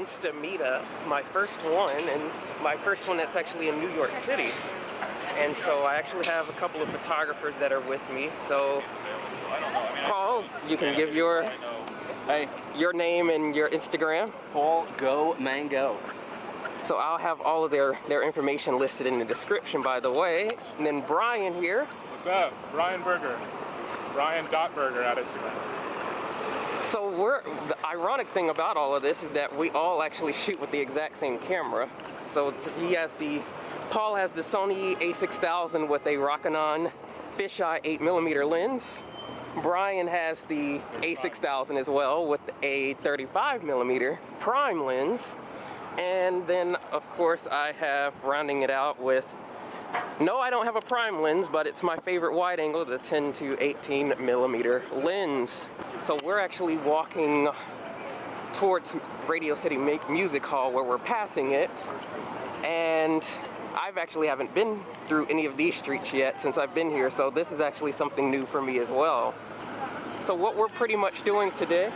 Insta meetup, my first one, and my first one that's actually in New York City. And so I actually have a couple of photographers that are with me. So, Paul, you can give your name and your Instagram. Paul Go Mango. So I'll have all of their information listed in the description, by the way. And then Brian here. What's up? Brian Berger. Brian.Berger at Instagram. So the ironic thing about all of this is that we all actually shoot with the exact same camera. So Paul has the Sony a6000 with a Rokinon fisheye 8mm lens. Brian has the a6000 as well with a 35mm prime lens. And then, of course, I have rounding it out with, no, I don't have a prime lens, but it's my favorite wide angle, the 10 to 18mm lens. So we're actually walking towards Radio City Music Hall where we're passing it. And I haven't been through any of these streets yet since I've been here, so this is actually something new for me as well. So what we're pretty much doing today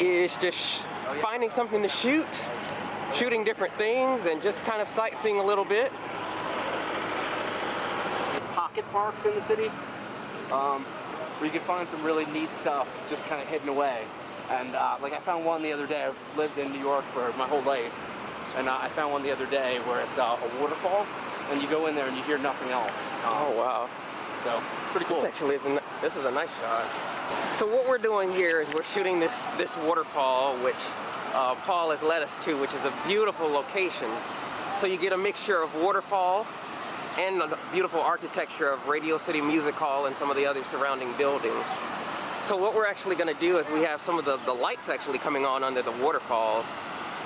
is just finding something to shoot, shooting different things, and just kind of sightseeing a little bit. Pocket parks in the city, where you can find some really neat stuff just kind of hidden away. And like I found one the other day. I've lived in New York for my whole life, and I found one the other day where it's a waterfall, and you go in there and you hear nothing else. Oh wow! So pretty cool. This is a nice shot. So what we're doing here is we're shooting this waterfall, which Paul has led us to, which is a beautiful location. So you get a mixture of waterfall and the beautiful architecture of Radio City Music Hall and some of the other surrounding buildings. So what we're actually going to do is we have some of the lights actually coming on under the waterfalls,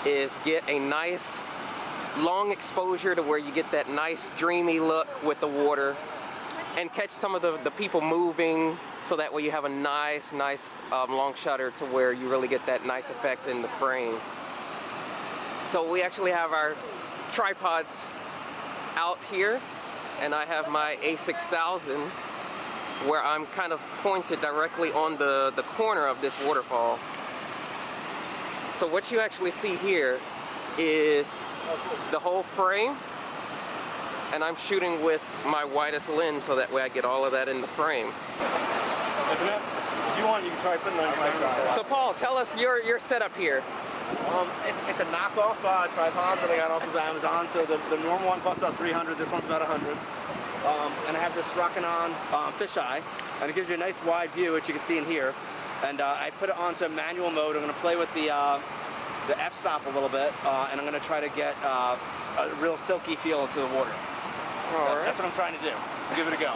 is get a nice long exposure to where you get that nice dreamy look with the water, and catch some of the people moving, so that way you have a nice long shutter to where you really get that nice effect in the frame. So we actually have our tripods out here, and I have my a6000 where I'm kind of pointed directly on the corner of this waterfall. So what you actually see here is the whole frame, and I'm shooting with my widest lens so that way I get all of that in the frame. If you want, you can try putting it on your tripod. So Paul, tell us your setup here. It's a knockoff tripod that I got off of Amazon. So the normal one costs about $300. This one's about $100. And I have this Rokinon fisheye, and it gives you a nice wide view, which you can see in here. And I put it onto manual mode. I'm going to play with the f-stop a little bit, and I'm going to try to get a real silky feel to the water. Alright. That's what I'm trying to do. Give it a go.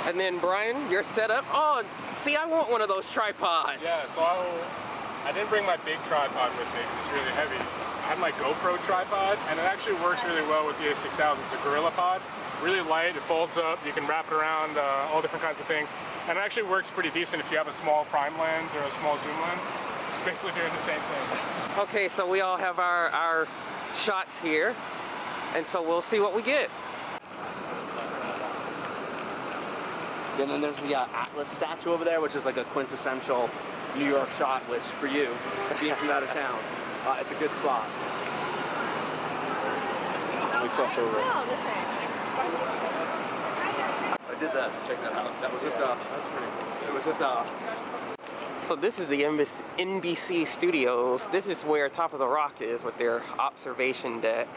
And then Brian, your setup. Oh, see, I want one of those tripods. Yeah, so I didn't bring my big tripod with me because it's really heavy. I have my GoPro tripod, and it actually works really well with the a6000. It's a Gorilla Pod. Really light, it folds up, you can wrap it around all different kinds of things. And it actually works pretty decent if you have a small prime lens or a small zoom lens. It's basically doing the same thing. Okay, so we all have our shots here, and so we'll see what we get. And then there's the Atlas statue over there, which is like a quintessential New York shot, which for you, being from out of town, it's a good spot. Let me cross over. I did this, check that out. That was with that's pretty cool. It was with So this is the NBC Studios. This is where Top of the Rock is with their observation deck,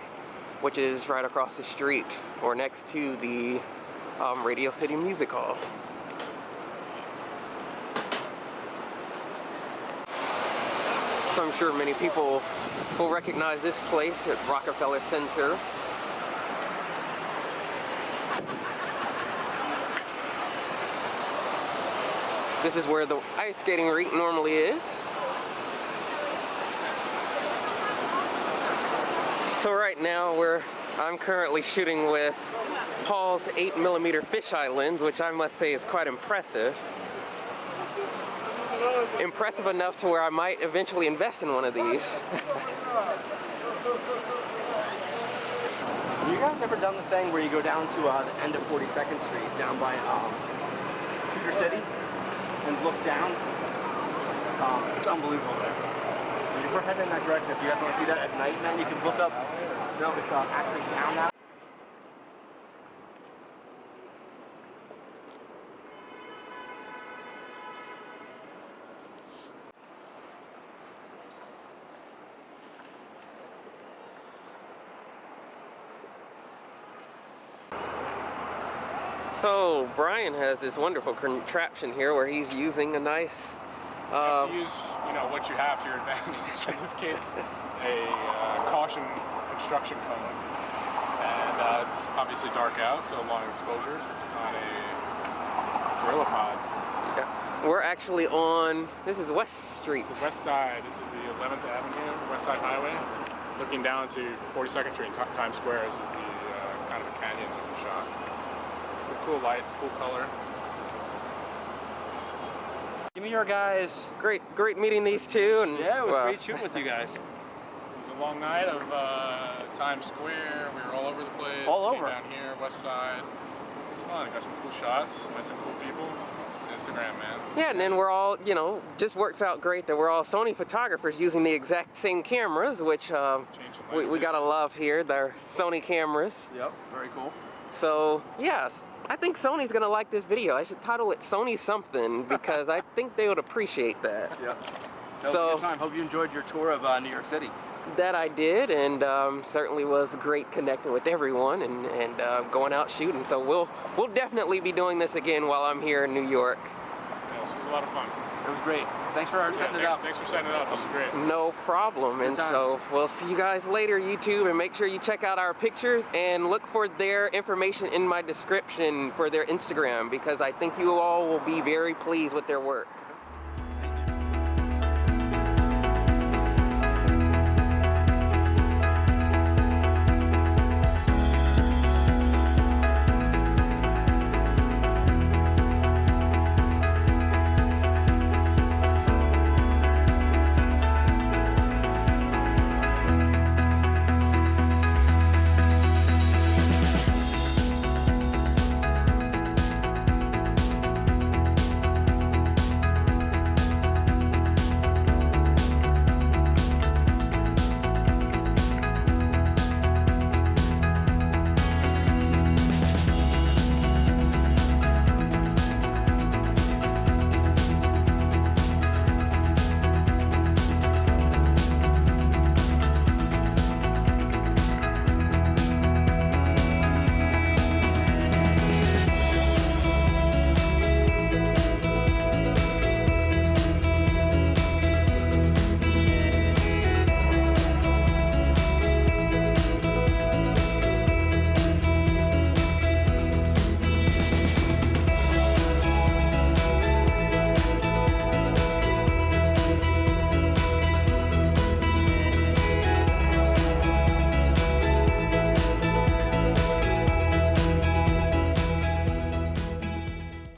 which is right across the street or next to the Radio City Music Hall. So I'm sure many people will recognize this place at Rockefeller Center. This is where the ice skating rink normally is. So right now I'm currently shooting with Paul's 8mm fisheye lens, which I must say is quite impressive. Impressive enough to where I might eventually invest in one of these. Have you guys ever done the thing where you go down to the end of 42nd Street, down by Tudor City, and look down? It's unbelievable there. We're heading in that direction if you guys want to see that. No, it's actually down now. So Brian has this wonderful contraption here where he's using a nice You have to use, you know, what you have to your advantage. In this case, a caution construction cone, and it's obviously dark out, so long exposures on a Gorilla Pod. Yeah. We're actually on, this is West Street. This is the west side. This is the 11th Avenue, West Side Highway, looking down to 42nd Street, Times Square. This is the kind of a canyon looking shot. Cool lights, cool color. Give me your guys. Great meeting these two. And Yeah, it was great shooting with you guys. It was a long night of Times Square. We were all over the place. All Came over. down here, West Side. It was fun. Got some cool shots. Met some cool people. It's Instagram, man. Yeah, and then we're all, you know, just works out great that we're all Sony photographers using the exact same cameras, which we gotta love here. They're Sony cameras. Yep, very cool. So yes, I think Sony's gonna like this video. I should title it Sony something because I think they would appreciate that. Yep. That was a good time. Hope you enjoyed your tour of New York City. That I did, and certainly was great connecting with everyone and going out shooting. So we'll definitely be doing this again while I'm here in New York. Yeah, this was a lot of fun. It was great. Thanks for setting it up. Thanks for setting it up. This was great. No problem. Good And times. so we'll see you guys later, YouTube, and make sure you check out our pictures and look for their information in my description for their Instagram because I think you all will be very pleased with their work.